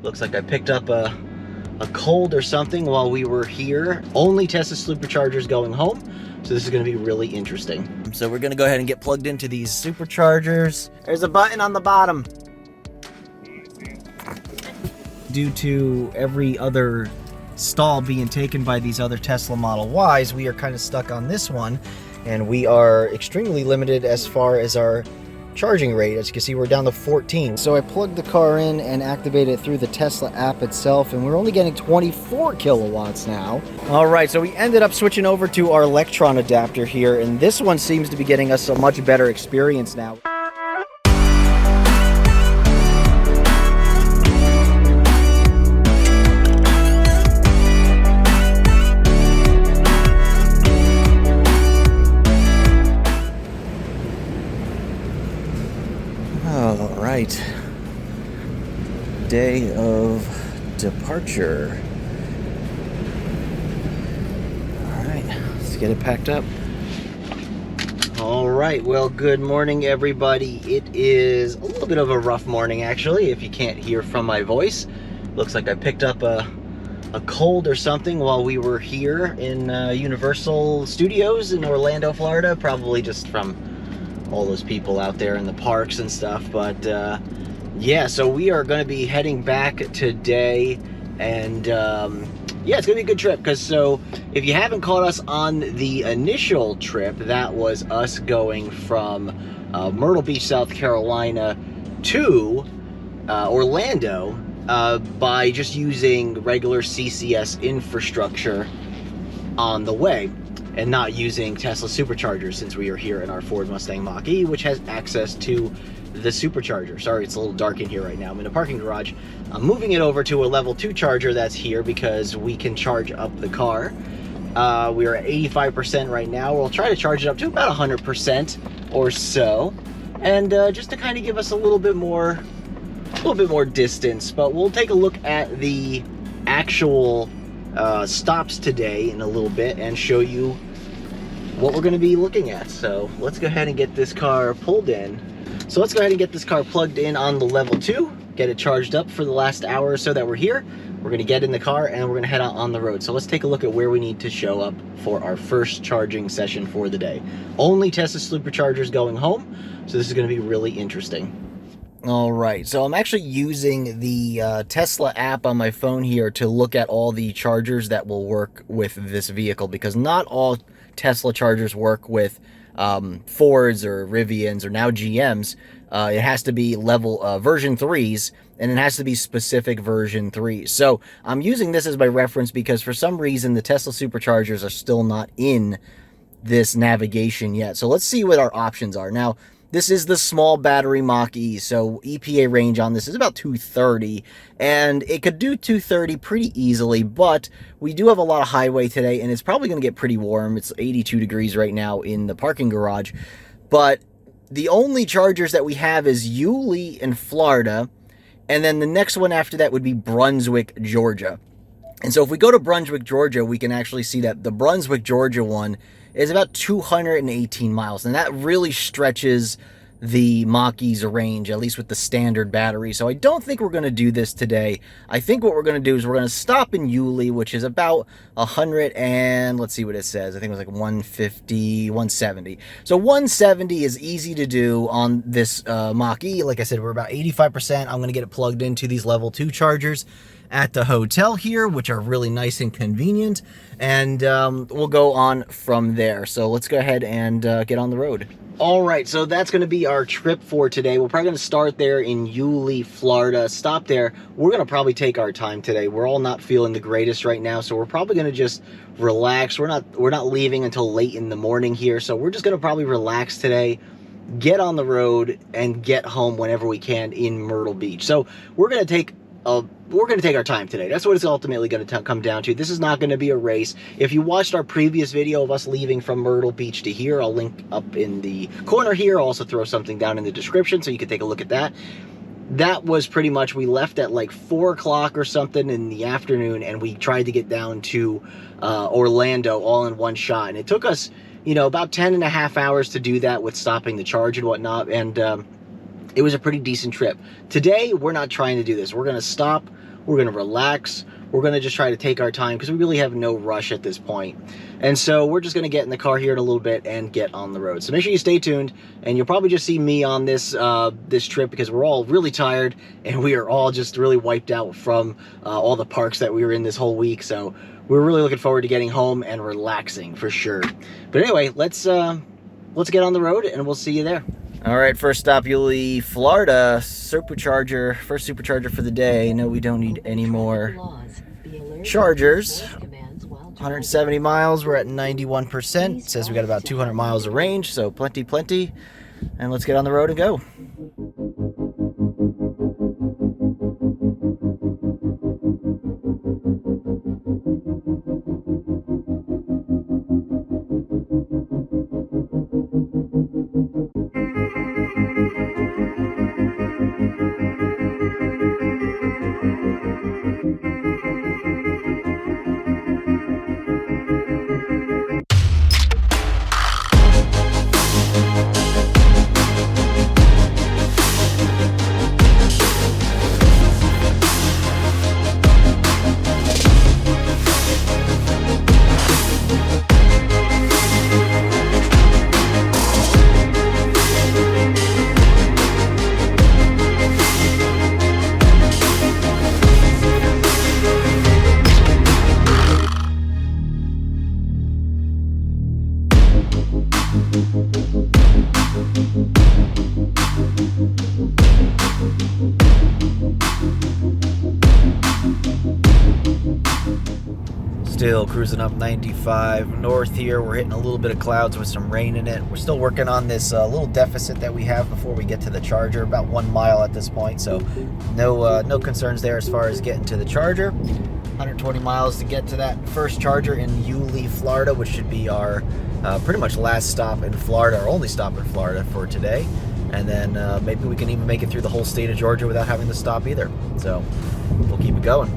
Looks like I picked up a cold or something while we were here. Only Tesla Superchargers going home, so this is going to be really interesting. So we're going to go ahead and get plugged into these Superchargers. There's a button on the bottom. Due to every other stall being taken by these other Tesla Model Ys, we are kind of stuck on this one, and we are extremely limited as far as our charging rate. As you can see, we're down to 14. So I plugged the car in and activated it through the Tesla app itself, and we're only getting 24 kilowatts now. All right, so we ended up switching over to our Electron adapter here, and this one seems to be getting us a much better experience now. Right, day of departure. All right, let's get it packed up. All right, well, good morning, everybody. It is a little bit of a rough morning, actually, if you can't hear from my voice. Looks like I picked up a cold or something while we were here in Universal Studios in Orlando, Florida, probably just from all those people out there in the parks and stuff. But yeah, so we are going to be heading back today, and yeah, it's gonna be a good trip. Because so if you haven't caught us on the initial trip, that was us going from Myrtle Beach, South Carolina to Orlando by just using regular CCS infrastructure on the way, and not using Tesla Superchargers, since we are here in our Ford Mustang Mach-E, which has access to the Supercharger. Sorry, it's a little dark in here right now. I'm in a parking garage. I'm moving it over to a level 2 charger that's here because we can charge up the car. We are at 85% right now. We'll try to charge it up to about 100% or so, and just to kind of give us a little bit more distance. But we'll take a look at the actual stops today in a little bit and show you what we're going to be looking at. So let's go ahead and get this car pulled in. So let's go ahead and get this car plugged in on the level 2, get it charged up for the last hour or so that we're here. We're going to get in the car and we're going to head out on the road. So let's take a look at where we need to show up for our first charging session for the day. Only Tesla Superchargers going home, so this is going to be really interesting. All right, so I'm actually using the Tesla app on my phone here to look at all the chargers that will work with this vehicle, because not all Tesla chargers work with Fords or Rivians or now GMs. It has to be level version 3s, and it has to be specific version 3s. So I'm using this as my reference because for some reason the Tesla Superchargers are still not in this navigation yet. So let's see what our options are. Now, this is the small battery Mach-E, so EPA range on this is about 230, and it could do 230 pretty easily, but we do have a lot of highway today, and it's probably going to get pretty warm. It's 82 degrees right now in the parking garage, but the only chargers that we have is Yulee in Florida, and then the next one after that would be Brunswick, Georgia. And so if we go to Brunswick, Georgia, we can actually see that the Brunswick, Georgia one is about 218 miles, and that really stretches the Mach-E's range, at least with the standard battery. So I don't think we're going to do this today. I think what we're going to do is we're going to stop in Yulee, which is about 100 and, let's see what it says. I think it was like 150, 170. So 170 is easy to do on this Mach-E. Like I said, we're about 85%. I'm going to get it plugged into these level 2 chargers at the hotel here, which are really nice and convenient, and we'll go on from there. So let's go ahead and get on the road. All right, so that's going to be our trip for today. We're probably going to start there in Yulee, Florida, stop there. We're going to probably take our time today. We're all not feeling the greatest right now, so we're probably going to just relax. We're not leaving until late in the morning here, so we're just going to probably relax today, get on the road, and get home whenever we can in Myrtle Beach. So we're going to take our time today. That's what it's ultimately going to come down to. This is not going to be a race. If you watched our previous video of us leaving from Myrtle Beach to here, I'll link up in the corner here. I'll also throw something down in the description so you can take a look at that. That was pretty much, we left at like 4 o'clock or something in the afternoon, and we tried to get down to Orlando all in one shot. And it took us, you know, about 10 and a half hours to do that with stopping the charge and whatnot. And it was a pretty decent trip. Today, we're not trying to do this. We're going to stop. We're going to relax. We're going to just try to take our time because we really have no rush at this point. And so we're just going to get in the car here in a little bit and get on the road. So make sure you stay tuned, and you'll probably just see me on this this trip because we're all really tired and we are all just really wiped out from all the parks that we were in this whole week. So we're really looking forward to getting home and relaxing for sure. But anyway, let's get on the road and we'll see you there. All right, first stop, Yulee, Florida, Supercharger, first Supercharger for the day. No, we don't need any more chargers. 170 miles, we're at 91%. It says we got about 200 miles of range, so plenty. And let's get on the road and go. Still cruising up 95 north here. We're hitting a little bit of clouds with some rain in it. We're still working on this little deficit that we have before we get to the charger, about 1 mile at this point, so no concerns there as far as getting to the charger. 120 miles to get to that first charger in Yulee, Florida, which should be our pretty much last stop in Florida, our only stop in Florida for today. And then maybe we can even make it through the whole state of Georgia without having to stop either. So we'll keep it going.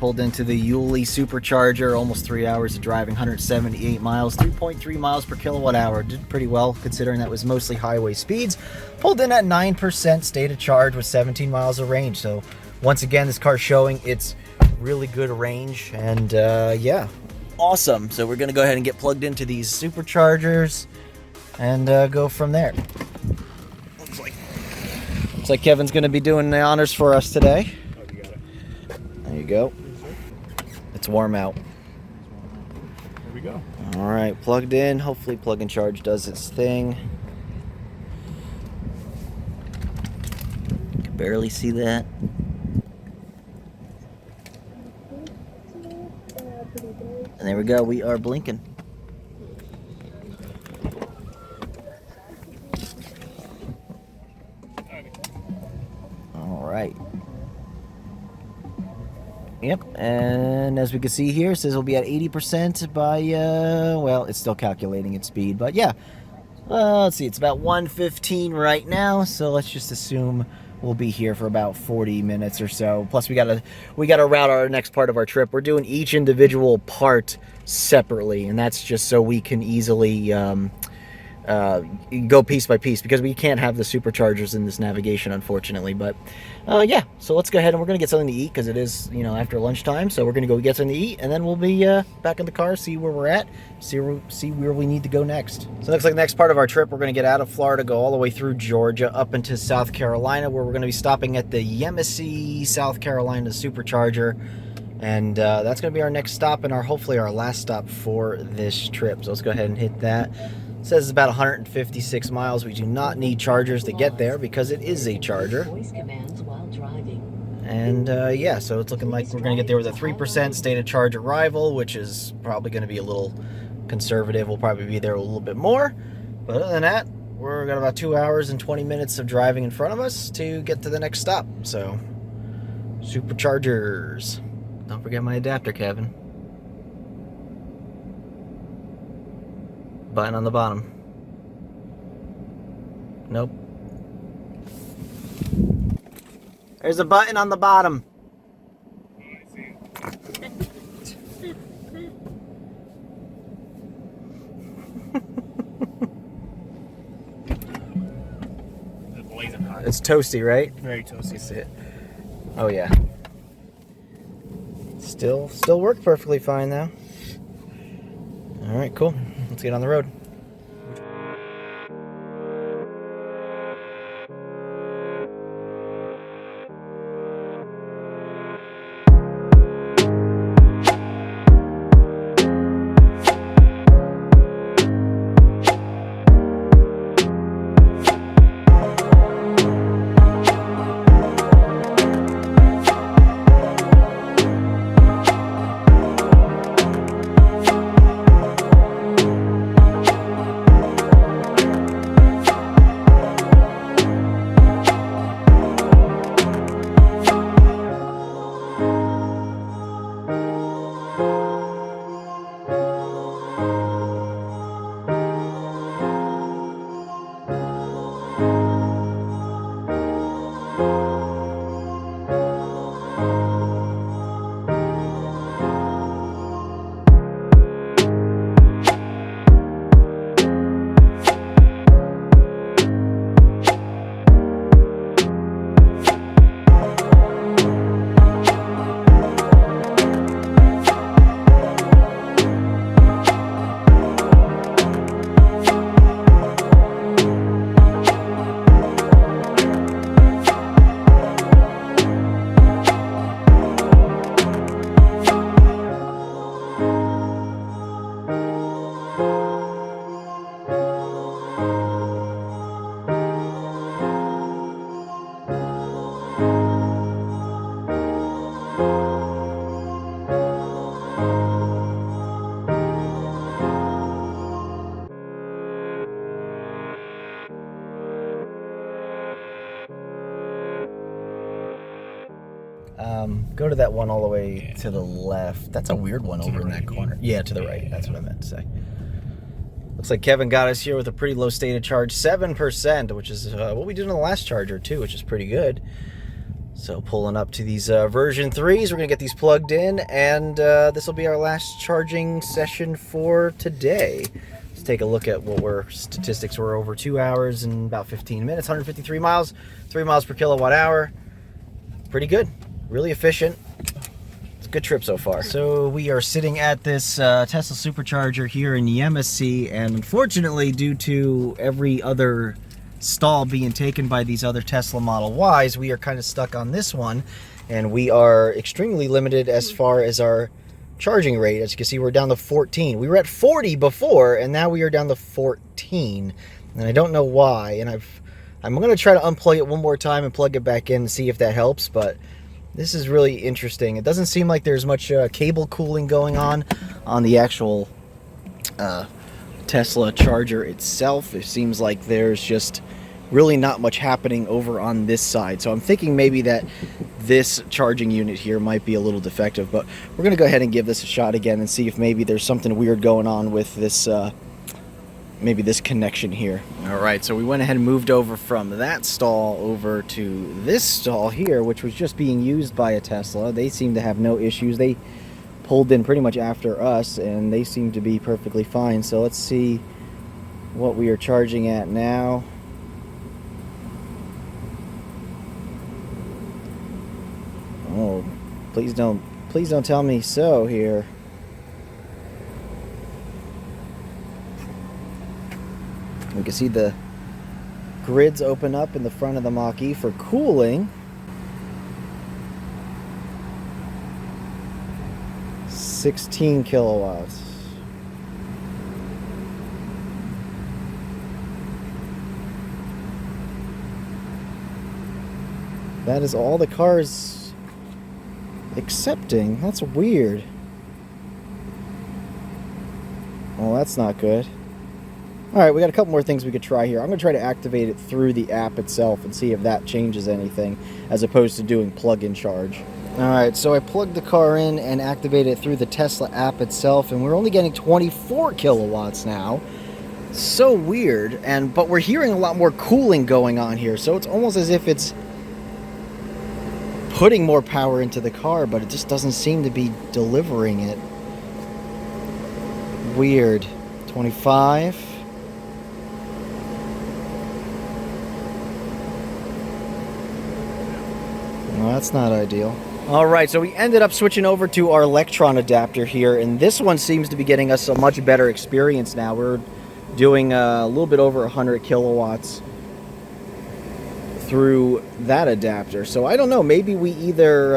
Pulled into the Yulee Supercharger, almost 3 hours of driving, 178 miles, 3.3 miles per kilowatt hour. Did pretty well considering that was mostly highway speeds. Pulled in at 9% state of charge with 17 miles of range. So once again, this car's showing its really good range, and yeah, awesome. So we're gonna go ahead and get plugged into these Superchargers and go from there. Looks like Kevin's gonna be doing the honors for us today. Oh, you got it. There you go. It's warm out. There we go. All right, plugged in. Hopefully plug and charge does its thing. Can barely see that. And there we go, we are blinking. All right. Yep, and as we can see here, it says we'll be at 80% by, well, it's still calculating its speed, but yeah. Let's see, it's about 1:15 right now, so let's just assume we'll be here for about 40 minutes or so. Plus, we gotta route our next part of our trip. We're doing each individual part separately, and that's just so we can easily go piece by piece, because we can't have the superchargers in this navigation, unfortunately. But yeah, so let's go ahead and we're gonna get something to eat, because it is, you know, after lunchtime. So we're gonna go get something to eat, and then we'll be back in the car, see where we're at, see where we need to go next. So it looks like the next part of our trip, we're gonna get out of Florida, go all the way through Georgia up into South Carolina, where we're gonna be stopping at the Yemassee, South Carolina Supercharger. And that's going to be our next stop, and hopefully our last stop for this trip. So let's go ahead and hit that. It says it's about 156 miles. We do not need chargers to get there because it is a charger. And yeah, so it's looking like we're going to get there with a 3% state of charge arrival, which is probably going to be a little conservative. We'll probably be there a little bit more. But other than that, we're got about 2 hours and 20 minutes of driving in front of us to get to the next stop. So, Superchargers. Don't forget my adapter, Kevin. Button on the bottom. Nope. There's a button on the bottom. Oh, I see it. It's blazing hot. It's toasty, right? Very toasty. See it. Oh yeah. Still work perfectly fine now. All right, cool. Let's get on the road. Go to that one all the way to the left. That's a weird one over in that corner. Yeah, to the right. That's what I meant to say. Looks like Kevin got us here with a pretty low state of charge, 7%, which is what we did on the last charger too, which is pretty good. So pulling up to these version 3s, we're going to get these plugged in, and this will be our last charging session for today. Let's take a look at what our statistics were. Over 2 hours and about 15 minutes, 153 miles, 3 miles per kilowatt hour. Pretty good. Really efficient. It's a good trip so far. So we are sitting at this Tesla Supercharger here in Yemassee, and unfortunately, due to every other stall being taken by these other Tesla Model Ys, we are kind of stuck on this one, and we are extremely limited as far as our charging rate. As you can see, we're down to 14. We were at 40 before, and now we are down to 14, and I don't know why. And I'm going to try to unplug it one more time and plug it back in and see if that helps, but this is really interesting. It doesn't seem like there's much cable cooling going on the actual Tesla charger itself. It seems like there's just really not much happening over on this side. So I'm thinking maybe that this charging unit here might be a little defective, but we're going to go ahead and give this a shot again and see if maybe there's something weird going on with this maybe this connection here. All right, so we went ahead and moved over from that stall over to this stall here, which was just being used by a Tesla. They seem to have no issues. They pulled in pretty much after us, and they seem to be perfectly fine. So let's see what we are charging at now. Oh, please don't tell me so here. We can see the grids open up in the front of the Mach-E for cooling. 16 kilowatts. That is all the car's accepting. That's weird. Well, that's not good. Alright, we got a couple more things we could try here. I'm going to try to activate it through the app itself and see if that changes anything, as opposed to doing plug-in charge. Alright, so I plugged the car in and activated it through the Tesla app itself, and we're only getting 24 kilowatts now. So weird, but we're hearing a lot more cooling going on here, so it's almost as if it's putting more power into the car, but it just doesn't seem to be delivering it. Weird. 25. Well, that's not ideal. Alright, so we ended up switching over to our Electron adapter here, and this one seems to be getting us a much better experience now. We're doing a little bit over 100 kilowatts through that adapter. So I don't know, maybe we either,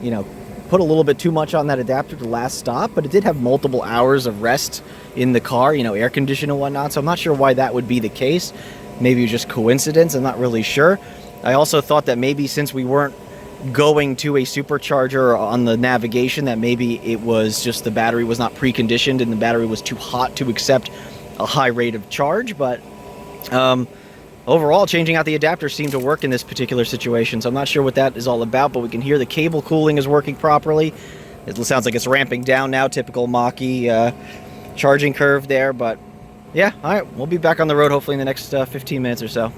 you know, put a little bit too much on that adapter to last stop, but it did have multiple hours of rest in the car, you know, air conditioning and whatnot, so I'm not sure why that would be the case. Maybe it was just coincidence, I'm not really sure. I also thought that maybe since we weren't going to a supercharger on the navigation, that maybe it was just the battery was not preconditioned and the battery was too hot to accept a high rate of charge, but overall, changing out the adapter seemed to work in this particular situation, so I'm not sure what that is all about, but we can hear the cable cooling is working properly. It sounds like it's ramping down now, typical Mach-E charging curve there, but yeah, alright, we'll be back on the road hopefully in the next 15 minutes or so.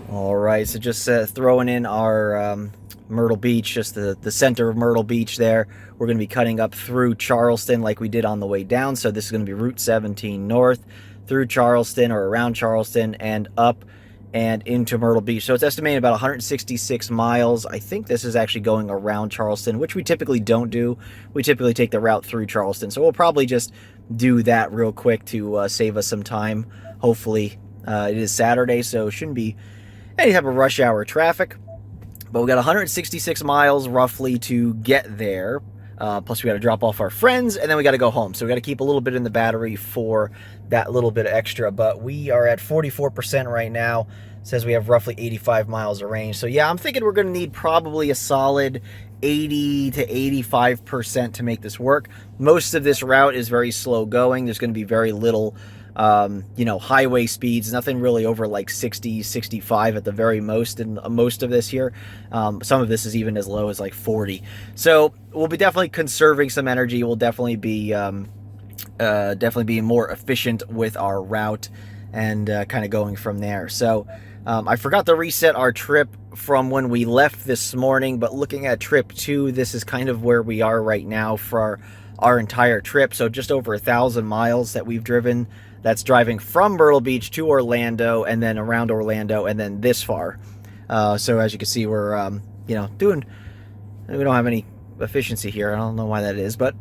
Alright, so just throwing in our Myrtle Beach, just the center of Myrtle Beach there. We're going to be cutting up through Charleston like we did on the way down, so this is going to be Route 17 north, through Charleston or around Charleston, and up and into Myrtle Beach. So it's estimated about 166 miles. I think this is actually going around Charleston, which we typically don't do. We typically take the route through Charleston. So we'll probably just do that real quick to save us some time. Hopefully, it is Saturday, so it shouldn't be any type of rush hour traffic. But we got 166 miles roughly to get there. Plus we got to drop off our friends, and then we got to go home. So we got to keep a little bit in the battery for that little bit extra. But we are at 44% right now. It says we have roughly 85 miles of range. So yeah, I'm thinking we're going to need probably a solid 80 to 85% to make this work. Most of this route is very slow going. There's going to be very little you know, highway speeds, nothing really over like 60, 65 at the very most in most of this here. Some of this is even as low as like 40. So we'll be definitely conserving some energy. We'll definitely be more efficient with our route and kind of going from there. So I forgot to reset our trip from when we left this morning, but looking at trip 2, this is kind of where we are right now for our entire trip. So just over 1,000 miles that we've driven. That's driving from Myrtle Beach to Orlando, and then around Orlando, and then this far. So as you can see, we're, you know, we don't have any efficiency here. I don't know why that is, but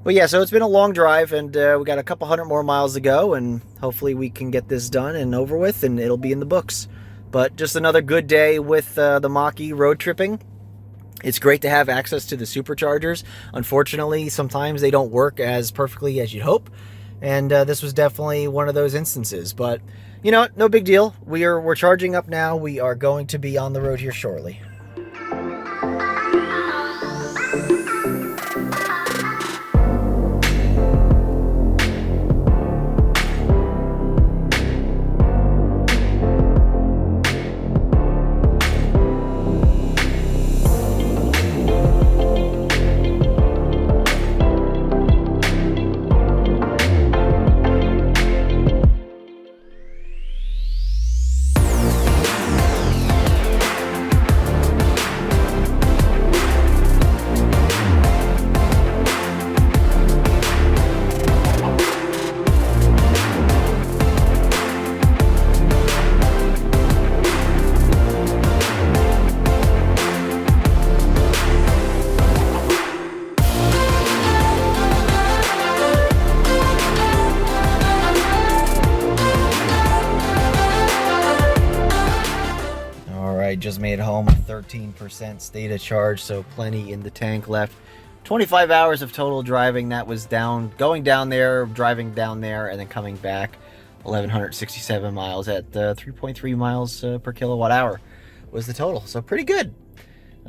yeah, so it's been a long drive, and we got a couple hundred more miles to go, and hopefully we can get this done and over with, and it'll be in the books. But just another good day with the Mach-E road tripping. It's great to have access to the Superchargers. Unfortunately, sometimes they don't work as perfectly as you'd hope. And this was definitely one of those instances. But, you know, no big deal. We're charging up now. We are going to be on the road here shortly. I just made it home with 13% state of charge, so plenty in the tank left. 25 hours of total driving. That was going down there, driving down there, and then coming back. 1,167 miles at 3.3 miles per kilowatt hour was the total. So pretty good.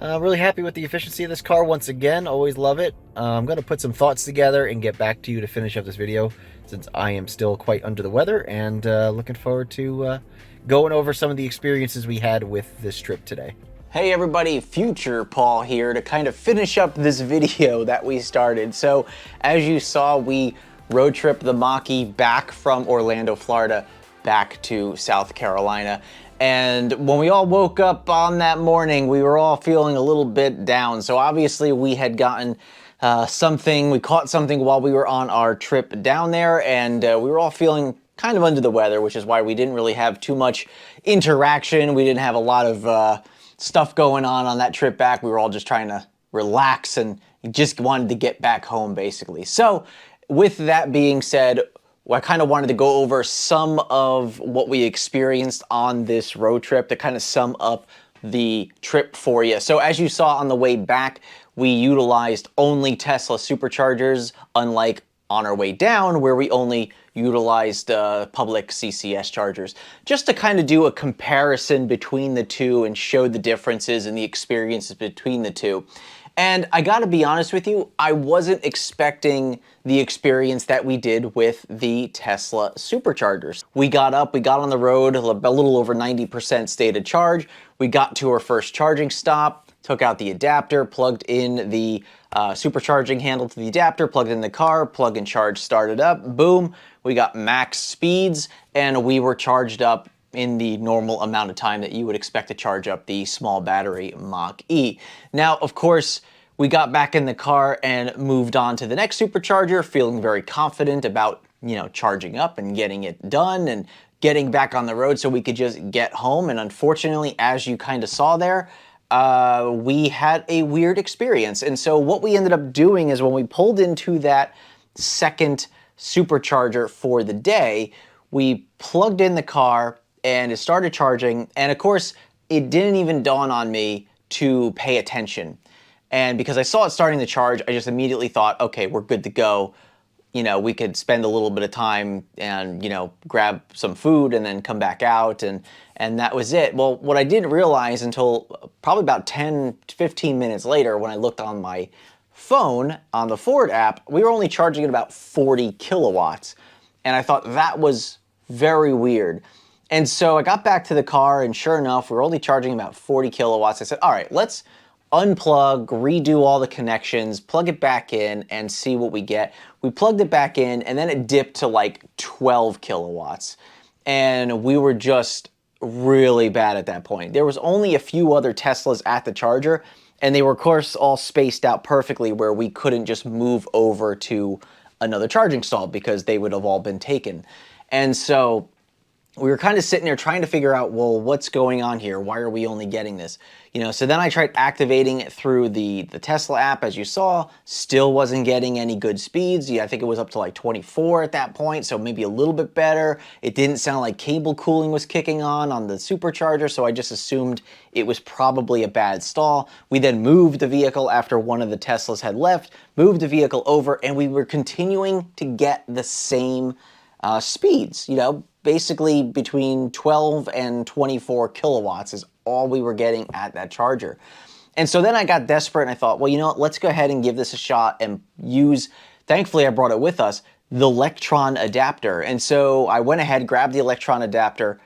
Really happy with the efficiency of this car once again. Always love it. I'm going to put some thoughts together and get back to you to finish up this video, since I am still quite under the weather, and looking forward to going over some of the experiences we had with this trip today. Hey everybody, Future Paul here to kind of finish up this video that we started. So as you saw, we road tripped the Mach-E back from Orlando, Florida, back to South Carolina. And when we all woke up on that morning, we were all feeling a little bit down. So obviously we had gotten we caught something while we were on our trip down there, and we were all feeling kind of under the weather, which is why we didn't really have too much interaction. We didn't have a lot of stuff going on that trip back. We were all just trying to relax and just wanted to get back home, basically. So with that being said, I kind of wanted to go over some of what we experienced on this road trip to kind of sum up the trip for you. So as you saw on the way back, we utilized only Tesla Superchargers, unlike on our way down where we only utilized public CCS chargers, just to kind of do a comparison between the two and show the differences and the experiences between the two. And I gotta be honest with you, I wasn't expecting the experience that we did with the Tesla Superchargers. We got on the road, a little over 90% state of charge. We got to our first charging stop, took out the adapter, plugged in the supercharging handle to the adapter, plugged in the car, plug and charge started up, boom, we got max speeds, and we were charged up in the normal amount of time that you would expect to charge up the small battery Mach-E. Now, of course, we got back in the car and moved on to the next supercharger, feeling very confident about, charging up and getting it done and getting back on the road so we could just get home. And unfortunately, as you kind of saw there, we had a weird experience. And so what we ended up doing is when we pulled into that second supercharger for the day, we plugged in the car and it started charging, and of course, it didn't even dawn on me to pay attention. And because I saw it starting to charge, I just immediately thought, okay, we're good to go. We could spend a little bit of time and, grab some food and then come back out, and that was it. Well, what I didn't realize until probably about 10, 15 minutes later when I looked on my phone on the Ford app, we were only charging at about 40 kilowatts. And I thought that was very weird. And so I got back to the car, and sure enough, we were only charging about 40 kilowatts. I said, all right, let's unplug, redo all the connections, plug it back in, and see what we get. We plugged it back in, and then it dipped to like 12 kilowatts. And we were just really bad at that point. There was only a few other Teslas at the charger, and they were, of course, all spaced out perfectly where we couldn't just move over to another charging stall because they would have all been taken. And so we were kind of sitting there trying to figure out, well, what's going on here? Why are we only getting this? So then I tried activating it through the Tesla app, as you saw, still wasn't getting any good speeds. I think it was up to like 24 at that point, so maybe a little bit better. It didn't sound like cable cooling was kicking on the Supercharger, so I just assumed it was probably a bad stall. We then moved the vehicle after one of the Teslas had left, moved the vehicle over, and we were continuing to get the same speeds, basically between 12 and 24 kilowatts is all we were getting at that charger. And so then I got desperate and I thought, well, what, let's go ahead and give this a shot and use, thankfully I brought it with us, the Electron adapter. And so I went ahead, grabbed the Electron adapter,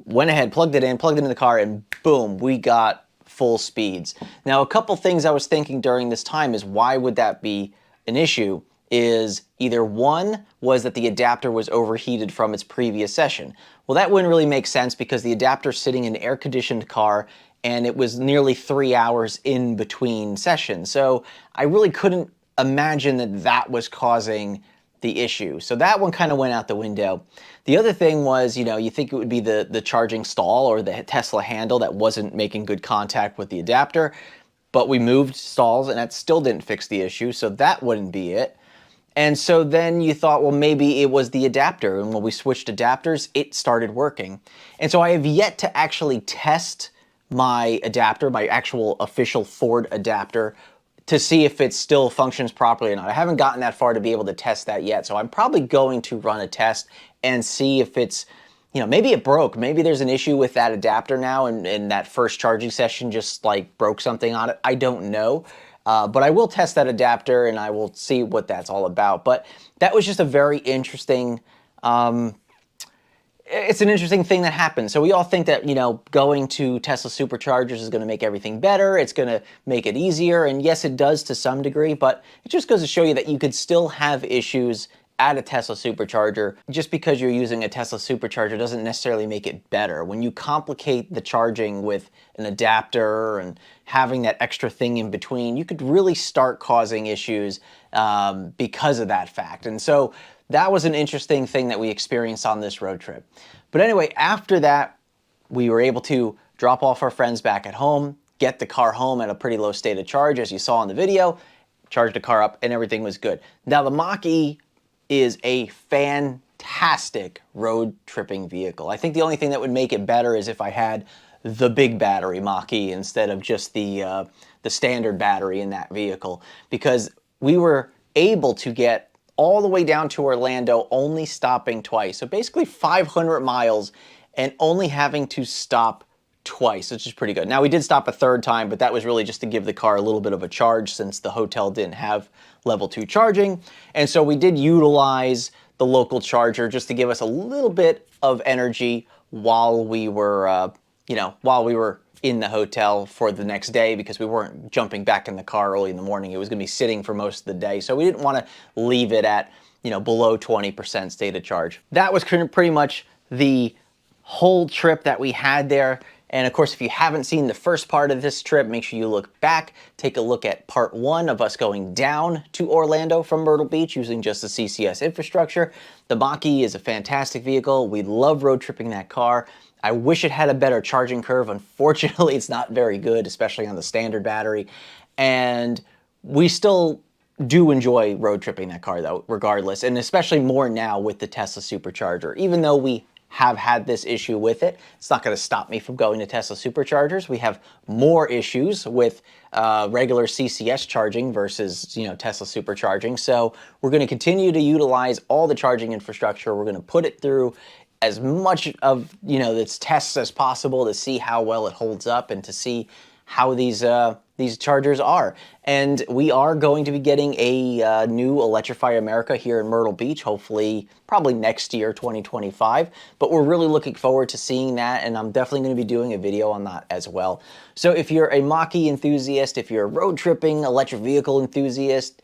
went ahead, plugged it into the car, and boom, we got full speeds. Now, a couple things I was thinking during this time is why would that be an issue? Is either one was that the adapter was overheated from its previous session. Well, that wouldn't really make sense because the adapter's sitting in an air-conditioned car and it was nearly 3 hours in between sessions. So I really couldn't imagine that that was causing the issue. So that one kind of went out the window. The other thing was, you think it would be the charging stall or the Tesla handle that wasn't making good contact with the adapter, but we moved stalls and that still didn't fix the issue, so that wouldn't be it. And so then you thought, well, maybe it was the adapter, and when we switched adapters, it started working. And so I have yet to actually test my adapter, my actual official Ford adapter, to see if it still functions properly or not. I haven't gotten that far to be able to test that yet, so I'm probably going to run a test and see if it's, you know, maybe it broke. Maybe there's an issue with that adapter now, and that first charging session just like broke something on it. I don't know. But I will test that adapter and I will see what that's all about. But that was just a very interesting, it's an interesting thing that happened. So we all think that, you know, going to Tesla Superchargers is going to make everything better. It's going to make it easier. And yes, it does to some degree, but it just goes to show you that you could still have issues at a Tesla Supercharger. Just because you're using a Tesla Supercharger doesn't necessarily make it better. When you complicate the charging with an adapter and having that extra thing in between, you could really start causing issues because of that fact. And so that was an interesting thing that we experienced on this road trip. But anyway, after that, we were able to drop off our friends back at home, get the car home at a pretty low state of charge, as you saw in the video, charged the car up, and everything was good. Now, the Mach-E is a fantastic road tripping vehicle. I think the only thing that would make it better is if I had the big battery Mach-E instead of just the standard battery in that vehicle, because we were able to get all the way down to Orlando, only stopping twice. So basically 500 miles and only having to stop twice, which is pretty good. Now, we did stop a third time, but that was really just to give the car a little bit of a charge since the hotel didn't have level 2 charging. And so we did utilize the local charger just to give us a little bit of energy while we were, while we were in the hotel for the next day, because we weren't jumping back in the car early in the morning. It was going to be sitting for most of the day. So we didn't want to leave it at, below 20% state of charge. That was pretty much the whole trip that we had there. And of course, if you haven't seen the first part of this trip, make sure you look back, take a look at part 1 of us going down to Orlando from Myrtle Beach using just the CCS infrastructure. The Mach-E is a fantastic vehicle. We love road tripping that car. I wish it had a better charging curve. Unfortunately, it's not very good, especially on the standard battery. And we still do enjoy road tripping that car though, regardless, and especially more now with the Tesla Supercharger. Even though we have had this issue with it, it's not going to stop me from going to Tesla Superchargers. We have more issues with regular CCS charging versus, Tesla Supercharging. So we're going to continue to utilize all the charging infrastructure. We're going to put it through as much of, its tests as possible to see how well it holds up and to see how these chargers are. And we are going to be getting a new Electrify America here in Myrtle Beach, hopefully probably next year, 2025. But we're really looking forward to seeing that, and I'm definitely going to be doing a video on that as well. So if you're a Mach-E enthusiast, if you're a road tripping electric vehicle enthusiast,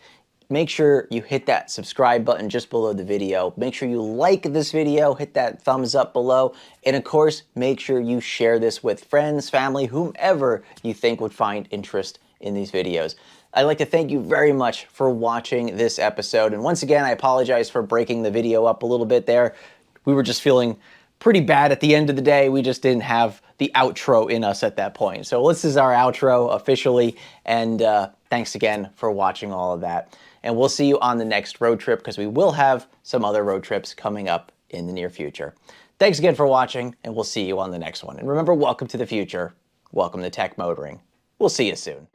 make sure you hit that subscribe button just below the video. Make sure you like this video, hit that thumbs up below, and of course, make sure you share this with friends, family, whomever you think would find interest in these videos. I'd like to thank you very much for watching this episode. And once again, I apologize for breaking the video up a little bit there. We were just feeling pretty bad at the end of the day. We just didn't have the outro in us at that point. So this is our outro officially, and thanks again for watching all of that. And we'll see you on the next road trip, because we will have some other road trips coming up in the near future. Thanks again for watching, and we'll see you on the next one. And remember, welcome to the future. Welcome to Tech Motoring. We'll see you soon.